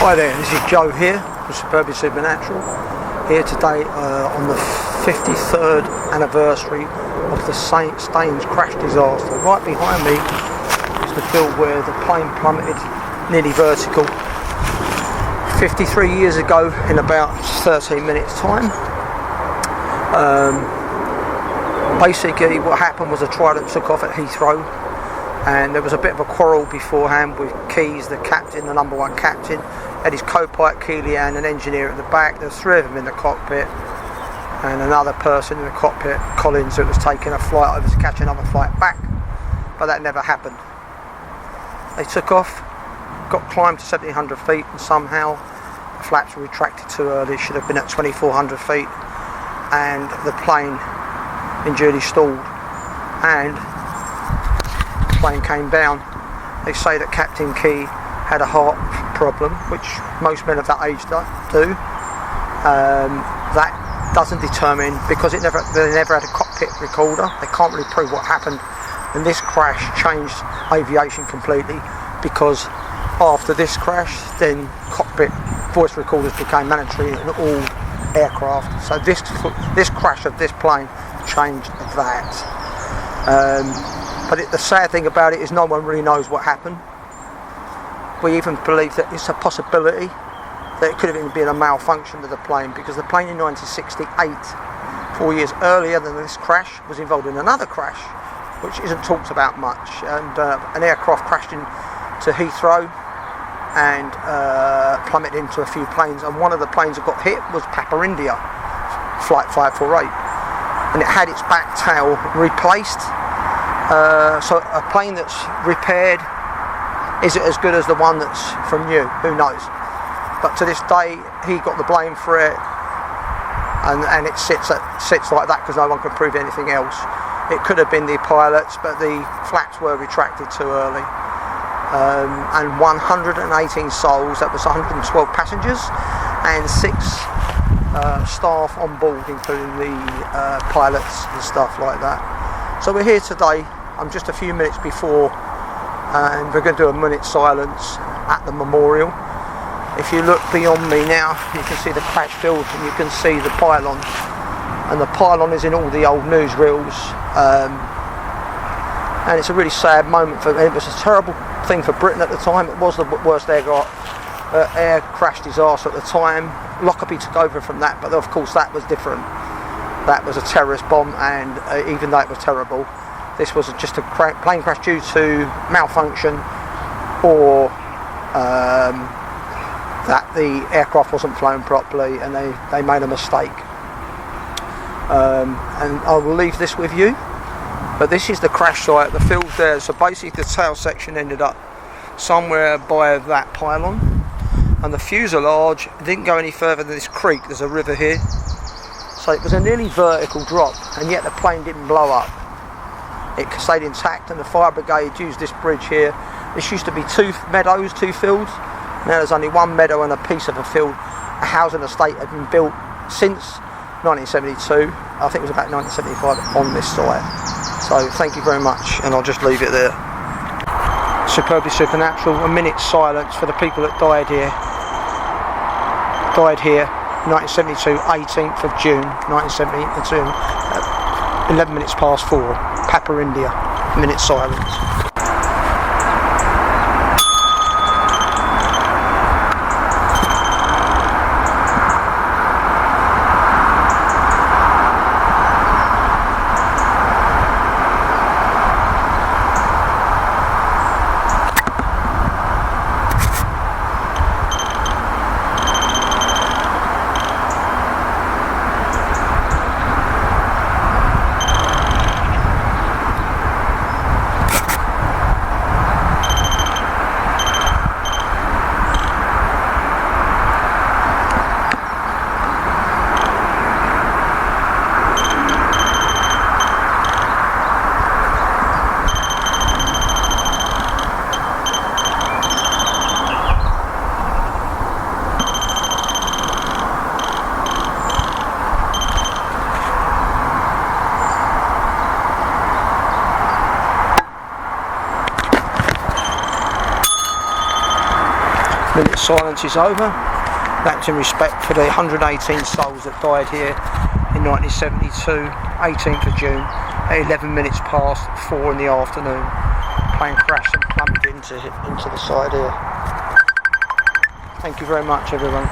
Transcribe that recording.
Hi there, this is Joe here from Superbly Supernatural, here today on the 53rd anniversary of the Staines crash disaster. Right behind me is the field where the plane plummeted nearly vertical 53 years ago in about 13 minutes time. Basically what happened was a Trident took off at Heathrow, and there was a bit of a quarrel beforehand with Keys, the captain, the number one captain, had his co-pilot Keelian, an engineer at the back. There's three of them in the cockpit, and another person in the cockpit, Collins, who was taking a flight over to catch another flight back, but that never happened. They took off, got climbed to 1,700 feet, and somehow the flaps were retracted too early. It should have been at 2,400 feet, and the plane injured stalled, and the plane came down. They say that Captain Key had a heart problem, which most men of that age do. That doesn't determine, because they never had a cockpit recorder. They can't really prove what happened, and this crash changed aviation completely, because after this crash then cockpit voice recorders became mandatory in all aircraft. So this crash of this plane changed that. But the sad thing about it is no one really knows what happened. We even believe that it's a possibility that it could have even been a malfunction of the plane, because the plane in 1968, 4 years earlier than this crash, was involved in another crash which isn't talked about much, and an aircraft crashed into Heathrow and plummeted into a few planes, and one of the planes that got hit was Papa India flight 548, and it had its back tail replaced. So a plane that's repaired, is it as good as the one that's from new? Who knows? But to this day, he got the blame for it, and it sits like that because no one can prove anything else. It could have been the pilots, but the flaps were retracted too early. And 118 souls, that was 112 passengers, and 6 staff on board, including the pilots and stuff like that. So we're here today. I'm just a few minutes before, and we're going to do a minute silence at the memorial. If you look beyond me now, you can see the crash field, and you can see the pylon, and the pylon is in all the old newsreels, and it's a really sad moment for me. It was a terrible thing for Britain at the time. It was the worst air crash disaster at the time. Lockerbie took over from that, but of course that was different. That was a terrorist bomb, and even though it was terrible, this was just a plane crash due to malfunction, or that the aircraft wasn't flown properly and they made a mistake. And I will leave this with you, but this is the crash site, the field there. So basically the tail section ended up somewhere by that pylon, and the fuselage didn't go any further than this creek. There's a river here, so it was a nearly vertical drop, and yet the plane didn't blow up. It stayed intact, and the fire brigade used this bridge here. This used to be 2 meadows, 2 fields. Now there's only 1 meadow and a piece of a field. A housing estate had been built since 1972. I think it was about 1975 on this site. So thank you very much, and I'll just leave it there. Superbly Supernatural, a minute's silence for the people that died here. 1972, 18th of June 1972, 11 minutes past 4, Papa India, minute silence. silence is over. That's in respect for the 118 souls that died here in 1972, 18th of June, at 11 minutes past 4 in the afternoon. Plane crashed and plummeted into the side here. Thank you very much, everyone.